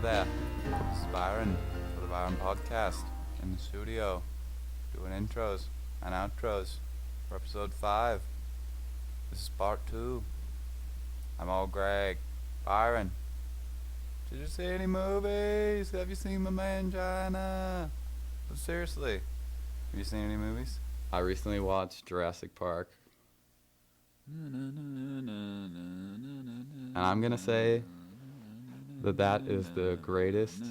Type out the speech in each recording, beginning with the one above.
there. This is Byron for the Byron Podcast in the studio, doing intros and outros for episode 5. This is part 2. I'm all Greg. Byron, did you see any movies? Have you seen my mangina? But seriously, have you seen any movies? I recently watched Jurassic Park, and I'm gonna say that is the greatest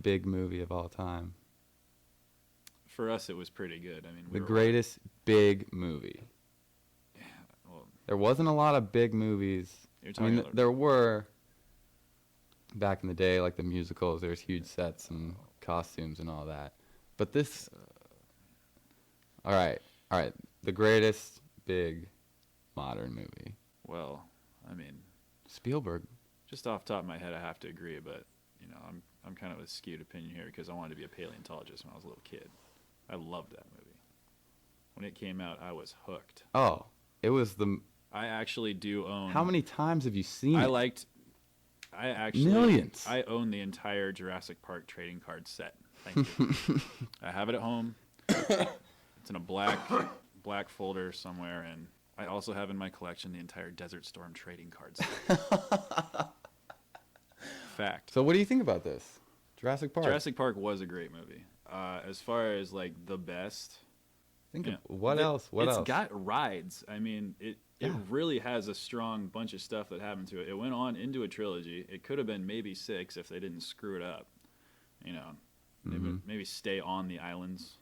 big movie of all time. For us, it was pretty good. I mean, The greatest big movie. Yeah, well, There wasn't a lot of big movies. you're I talking mean, about there were back in the day, like the musicals. There's huge sets and costumes and all that. But this, all right. The greatest big modern movie. well, I mean, Spielberg. just off the top of my head, I have to agree, but I'm kind of a skewed opinion here because I wanted to be a paleontologist when I was a little kid. I loved that movie. When it came out, I was hooked. Oh, it was the. I actually do own. How many times have you seen I it? liked. I actually. Millions. I own the entire Jurassic Park trading card set. Thank you. I have it at home. It's in a black folder somewhere, and I also have in my collection the entire Desert Storm trading card set. Fact. So what do you think about this? Jurassic Park. Jurassic Park was a great movie. As far as like the best, Think yeah. of, what else? What it's else? got rides. I mean, it Yeah. really has a strong bunch of stuff that happened to it. It went on into a trilogy. It could have been maybe 6 if they didn't screw it up. Maybe stay on the islands.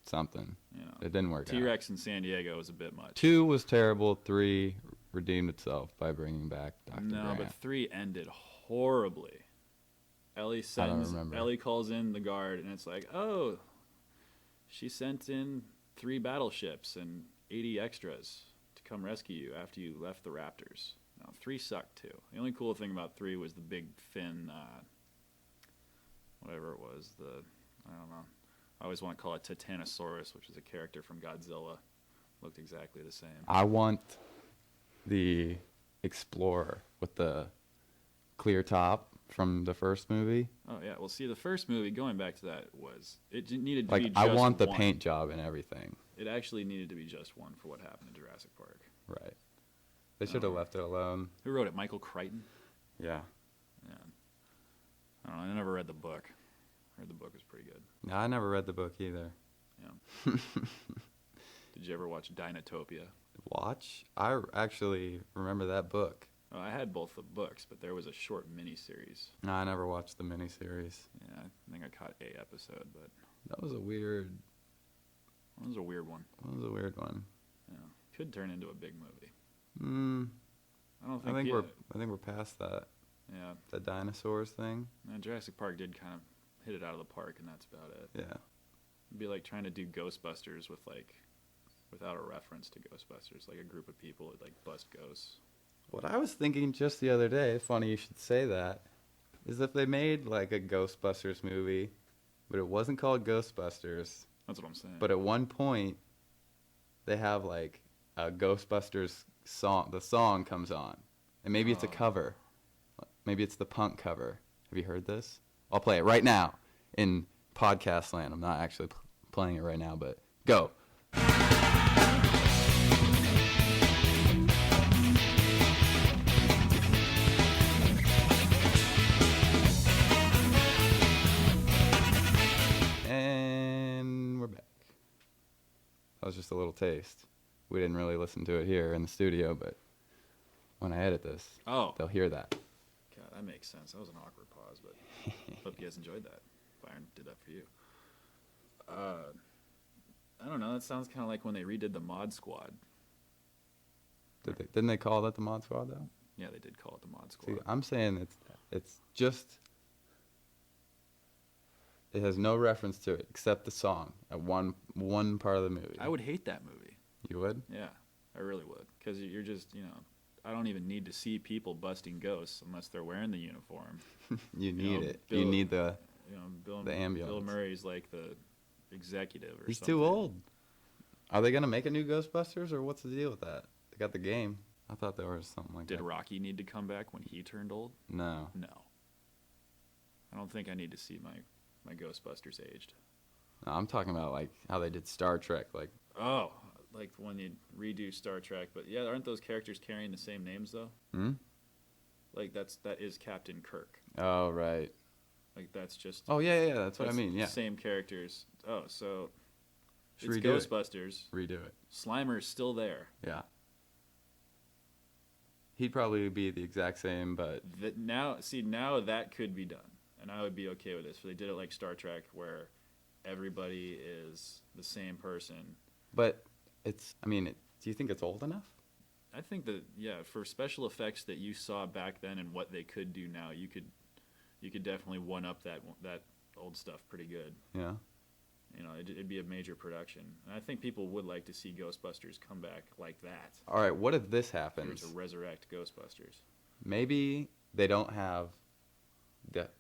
Something. It didn't work out. T-Rex in San Diego was a bit much. 2 was terrible. 3 redeemed itself by bringing back Dr. No, Grant. but 3 ended horribly. Ellie calls in the guard, and it's like, oh, she sent in 3 battleships and 80 extras to come rescue you after you left the Raptors. No, 3 sucked too. The only cool thing about 3 was the big fin, whatever it was. I don't know. I always want to call it Titanosaurus, which is a character from Godzilla. Looked exactly the same. I want the Explorer with the clear top from the first movie. Oh yeah, well, see, the first movie, going back to that, needed to be Like, just I want the one. paint job and everything. It actually needed to be just one for what happened in Jurassic Park. Right. They should have left it alone. Who wrote it? Michael Crichton? Yeah. Yeah. I don't know. I never read the book. I heard the book was pretty good. No, I never read the book either. Yeah. Did you ever watch Dinotopia? Watch? I actually remember that book. Oh, I had both the books, but there was a short mini-series. No, I never watched the miniseries. Yeah, I think I caught a episode, but That was a weird it was a weird one. one. Yeah, could turn into a big movie. I don't I think. think we're past that. Yeah, The dinosaurs thing. Jurassic Park did kind of hit it out of the park, and that's about it. Yeah. It'd be like trying to do Ghostbusters without a reference to Ghostbusters, like a group of people would bust ghosts. What I was thinking just the other day, funny you should say that, is if they made like a Ghostbusters movie, but it wasn't called Ghostbusters, That's what I'm saying. but at one point they have like a Ghostbusters song, the song comes on, and maybe it's a cover. Maybe it's the punk cover. Have you heard this? I'll play it right now in podcast land. I'm not actually playing it right now, but go. And we're back. That was just a little taste. We didn't really listen to it here in the studio, but when I edit this, they'll hear that. God, that makes sense. That was an awkward pause, but hope you guys enjoyed that. Byron did that for you. I don't know. That sounds kind of like when they redid the Mod Squad. Didn't they call that the Mod Squad, though? Yeah, they did call it the Mod Squad. See, I'm saying it's just... It has no reference to it except the song at one part of the movie. I would hate that movie. You would? Yeah, I really would. Because you're just, I don't even need to see people busting ghosts unless they're wearing the uniform. You need it. Bill, you need the the ambulance. Bill Murray's like the executive or He's something. too old. Are they going to make a new Ghostbusters, or what's the deal with that? They got the game. I thought there was something like that. Did Rocky need to come back when he turned old? No. No. I don't think I need to see my Ghostbusters aged. No, I'm talking about like how they did Star Trek. Like, Oh, like when you redo Star Trek, but yeah, aren't those characters carrying the same names though? Like that is Captain Kirk. oh right. Like that's just. Oh yeah, that's what I mean. Yeah. Same characters. Oh, so Just it's redo it. Ghostbusters. Redo it. Slimer's still there. Yeah. He'd probably be the exact same, but Now that could be done, and I would be okay with this. If they did it like Star Trek, where everybody is the same person. but it's. I mean, do you think it's old enough? I think that for special effects that you saw back then and what they could do now, you could definitely one up that old stuff pretty good. Yeah. You know, it'd be a major production, and I think people would like to see Ghostbusters come back like that. All right. What if this If they were happens? to resurrect Ghostbusters. Maybe they don't have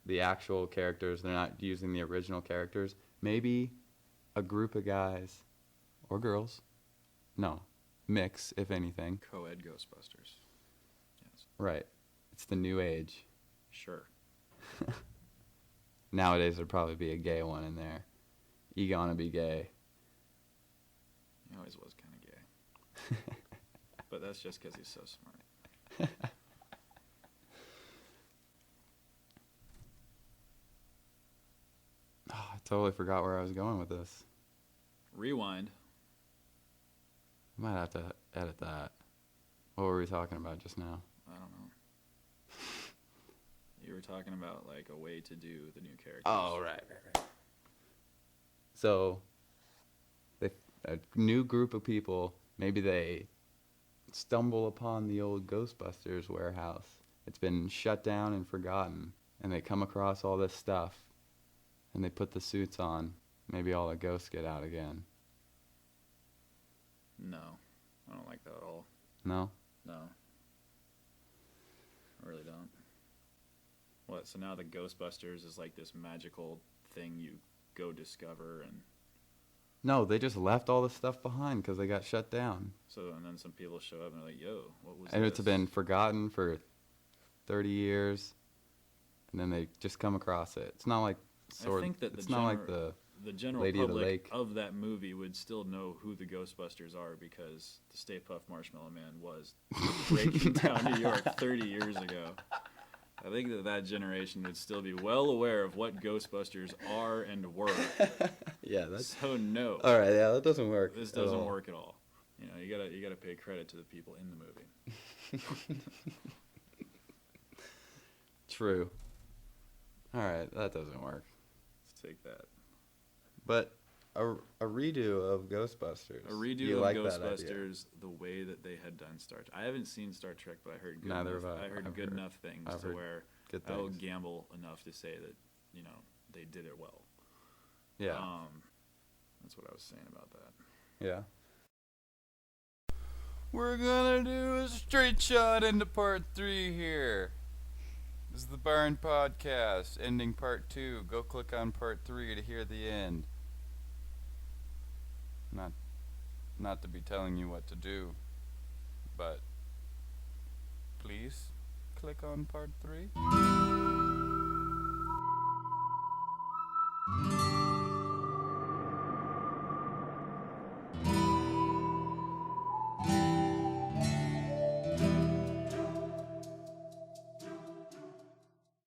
the actual characters. They're not using the original characters. Maybe a group of guys or girls. No, mix if anything. Co-ed Ghostbusters. Yes. Right. It's the new age. Sure. Nowadays there'd probably be a gay one in there. Egon would be gay. He always was kind of gay. But that's just because he's so smart. Oh, I totally forgot where I was going with this. Rewind. I might have to edit that. What were we talking about just now? I don't know. You were talking about like a way to do the new characters. Oh, right. So, a new group of people, maybe they stumble upon the old Ghostbusters warehouse. It's been shut down and forgotten, and they come across all this stuff, and they put the suits on. Maybe all the ghosts get out again. No, I don't like that at all. No? No, I really don't. What? So now the Ghostbusters is like this magical thing you go discover, and No, they just left all the stuff behind because they got shut down. and then some people show up and they're like, "Yo, what was And this?" it's been forgotten for 30 years, and then they just come across it. It's not like I think that it's not like the general Lady of the public Lake. of that movie would still know who the Ghostbusters are because the Stay Puft Marshmallow Man was breaking down New York 30 years ago. I think that generation would still be well aware of what Ghostbusters are and were. Yeah, that's So no, all right. Yeah, that doesn't work. this at doesn't all. work at all. You know, you gotta pay credit to the people in the movie. True. All right, that doesn't work. Let's take that. But a redo of Ghostbusters. A redo You of like that idea? Ghostbusters the way that they had done Star Trek. I haven't seen Star Trek, but I heard good Neither enough, have I. I heard I've good heard- enough things I've to heard where Good I will things. gamble enough to say that, you know, they did it well. Yeah. That's what I was saying about that. Yeah. We're gonna do a straight shot into part 3 here. This is the Byron Podcast, ending part 2. Go click on part 3 to hear the end. Not to be telling you what to do, but please click on part 3.